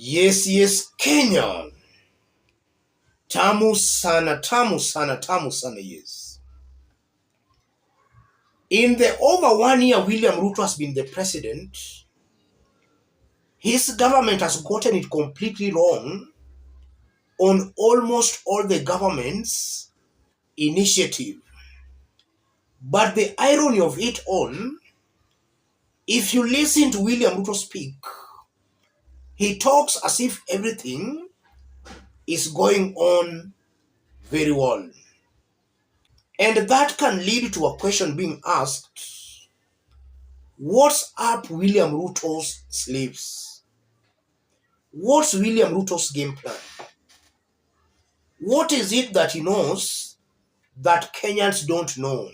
Yes, Kenya. Tamu sana, yes. In the over 1 year William Ruto has been the president, his government has gotten it completely wrong on almost all the government's initiative. But the irony of it all, if you listen to William Ruto speak, he talks as if everything is going on very well. And that can lead to a question being asked: what's up William Ruto's sleeves? What's William Ruto's game plan? What is it that he knows that Kenyans don't know?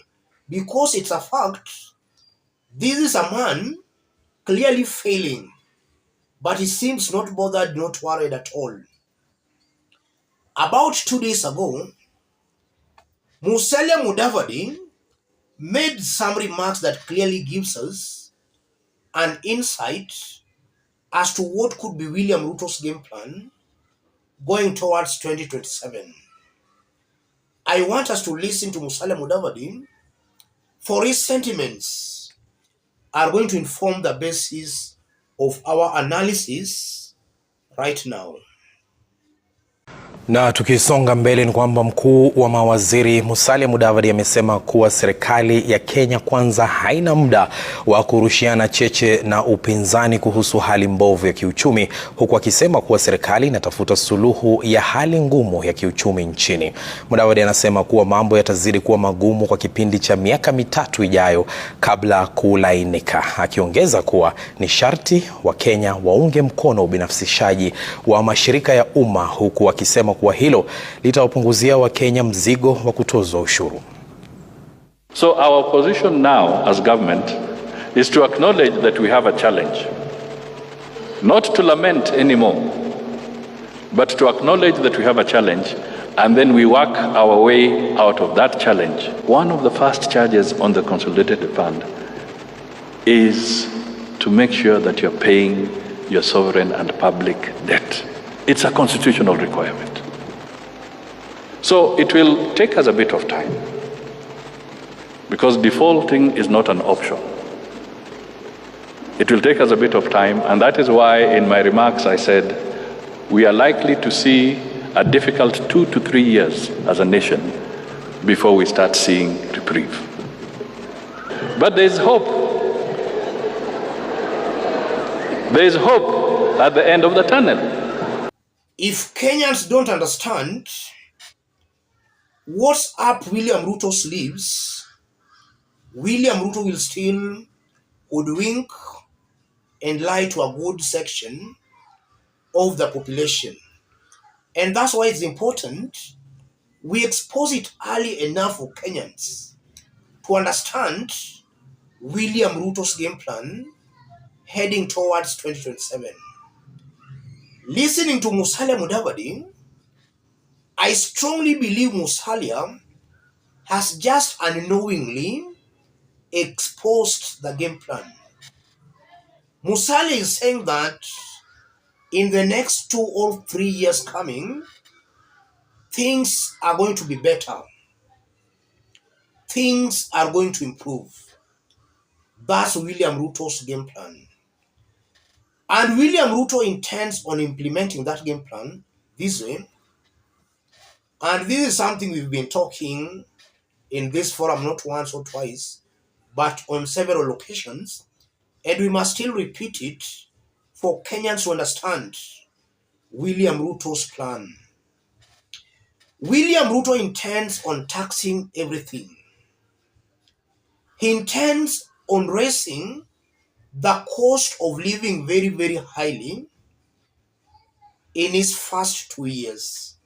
Because it's a fact, this is a man clearly failing, but he seems not bothered, not worried at all. About 2 days ago, Mudavadi made some remarks that clearly gives us an insight as to what could be William Ruto's game plan going towards 2027. I want us to listen to Mudavadi, for his sentiments are going to inform the basis of our analysis right now. Na tukisonga mbele ni kwamba mkuu wa mawaziri Musalia Mudavadi amesema kuwa serikali ya Kenya Kwanza haina muda wa kurushiana cheche na upinzani kuhusu hali mbovu ya kiuchumi, huku akisema kuwa serikali inatafuta suluhu ya hali ngumu ya kiuchumi nchini. Mudavadi anasema kuwa mambo yatazidi kuwa magumu kwa kipindi cha miaka mitatu ijayo kabla kulainika, akiongeza kuwa ni sharti wa Kenya waunge mkono ubinafsishaji wa mashirika ya umma, huku akisema kuwa hilo litawapunguzia Wakenya mzigo wa kutozwa ushuru. So our position now as government is to acknowledge that we have a challenge, not to lament anymore, but to acknowledge that we have a challenge, and then we work our way out of that challenge. One of the first charges on the consolidated fund is to make sure that you're paying your sovereign and public debt. It's a constitutional requirement. So it will take us a bit of time, because defaulting is not an option. It will take us a bit of time, and that is why in my remarks I said we are likely to see a difficult 2 to 3 years as a nation before we start seeing reprieve. But there is hope. There is hope at the end of the tunnel. If Kenyans don't understand what's up William Ruto's sleeves, William Ruto will still hoodwink and lie to a good section of the population. And that's why it's important we expose it early enough for Kenyans to understand William Ruto's game plan heading towards 2027. Listening to Musalia Mudavadi, I strongly believe Musalia has just unknowingly exposed the game plan. Musalia is saying that in the next 2 or 3 years coming, things are going to be better. Things are going to improve. That's William Ruto's game plan. And William Ruto intends on implementing that game plan this way. And this is something we've been talking in this forum not once or twice, but on several occasions. And we must still repeat it for Kenyans to understand William Ruto's plan. William Ruto intends on taxing everything. He intends on raising the cost of living very, very highly in his first 2 years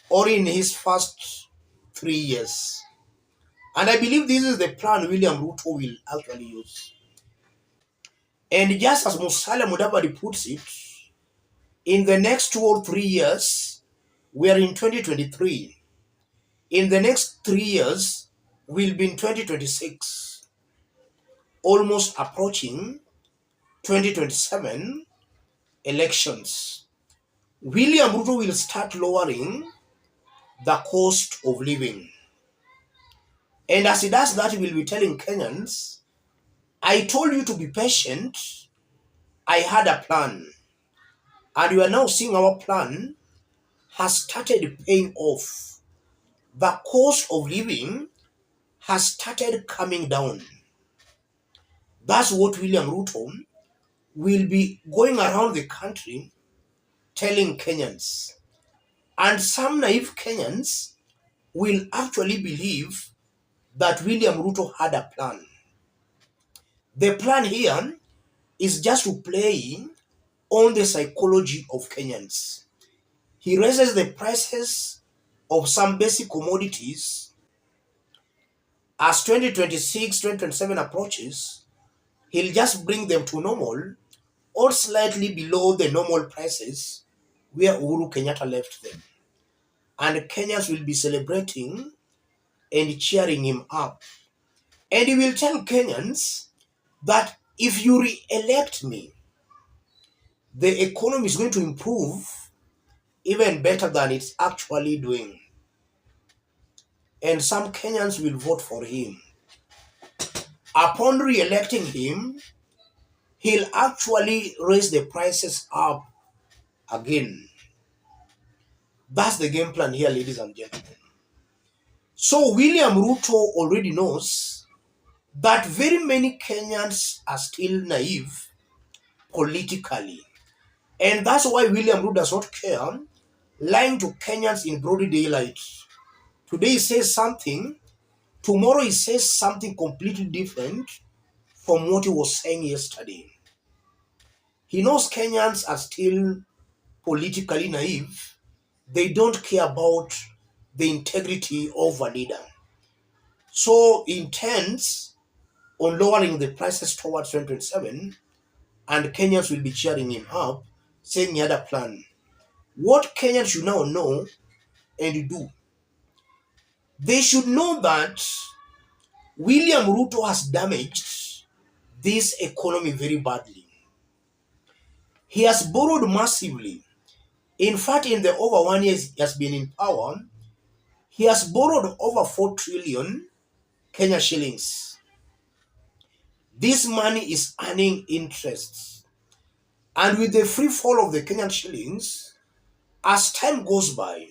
or in his first 3 years. And I believe this is the plan William Ruto will actually use. And just as Musalia Mudavadi puts it, in the next 2 or 3 years, we are in 2023. In the next 3 years, we'll be in 2026. Almost approaching 2027. elections, William Ruto will start lowering the cost of living. And as he does that, he will be telling Kenyans, I told you to be patient. I had a plan. And you are now seeing our plan has started paying off. The cost of living has started coming down. That's what William Ruto will be going around the country telling Kenyans. And some naive Kenyans will actually believe that William Ruto had a plan. The plan here is just to play on the psychology of Kenyans. He raises the prices of some basic commodities. As 2026, 2027 approaches, he'll just bring them to normal or slightly below the normal prices where Uhuru Kenyatta left them. And Kenyans will be celebrating and cheering him up. And he will tell Kenyans that if you re-elect me, the economy is going to improve even better than it's actually doing. And some Kenyans will vote for him. Upon re-electing him, he'll actually raise the prices up again. That's the game plan here, ladies and gentlemen. So William Ruto already knows that very many Kenyans are still naive politically. And that's why William Ruto does not care lying to Kenyans in broad daylight. Today he says something, tomorrow he says something completely different from what he was saying yesterday. He knows Kenyans are still politically naive. They don't care about the integrity of a leader. So he intends on lowering the prices towards 2027, and Kenyans will be cheering him up, saying he had a plan. What Kenyans should now know and do, they should know that William Ruto has damaged this economy very badly. He has borrowed massively. In fact, in the over 1 year he has been in power, he has borrowed over 4 trillion Kenya shillings. This money is earning interest. And with the free fall of the Kenyan shillings, as time goes by,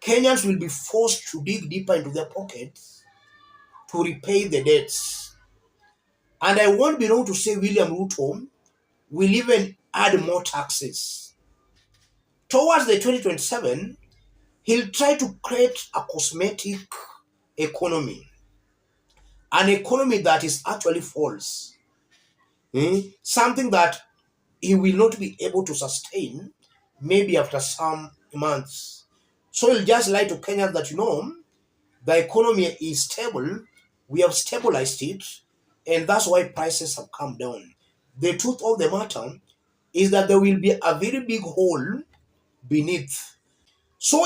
Kenyans will be forced to dig deeper into their pockets to repay the debts. And I won't be wrong to say William Ruto will even add more taxes. Towards the 2027, he'll try to create a cosmetic economy, an economy that is actually false, something that he will not be able to sustain maybe after some months. So he'll just lie to Kenyans that, the economy is stable, we have stabilized it, and that's why prices have come down. The truth of the matter is that there will be a very big hole beneath. So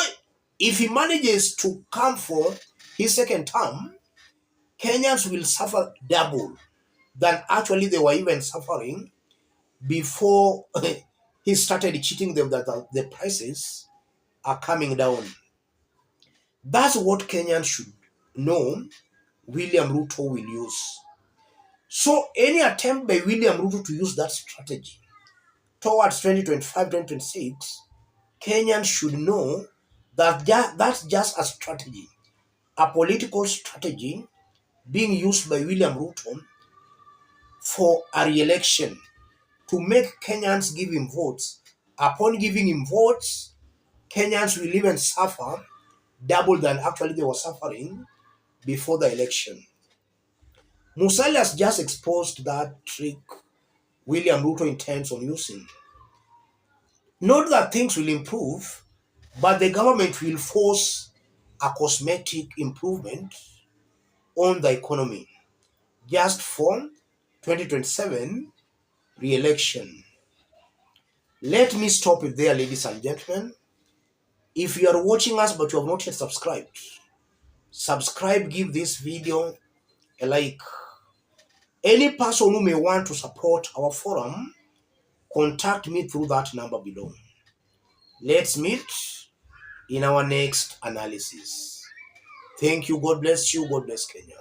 if he manages to come for his second term, Kenyans will suffer double than actually they were even suffering before he started cheating them that the prices are coming down. That's what Kenyans should know William Ruto will use. So any attempt by William Ruto to use that strategy towards 2025, 2026, Kenyans should know that that's just a strategy, a political strategy being used by William Ruto for a re-election to make Kenyans give him votes. Upon giving him votes, Kenyans will even suffer double than actually they were suffering before the election. Musalia has just exposed that trick William Ruto intends on using. Not that things will improve, but the government will force a cosmetic improvement on the economy just for 2027 re-election. Let me stop it there, ladies and gentlemen. If you are watching us but you have not yet subscribed, subscribe, give this video a like. Any person who may want to support our forum contact me through that number below. Let's meet in our next analysis. Thank you. God bless you. God bless Kenya.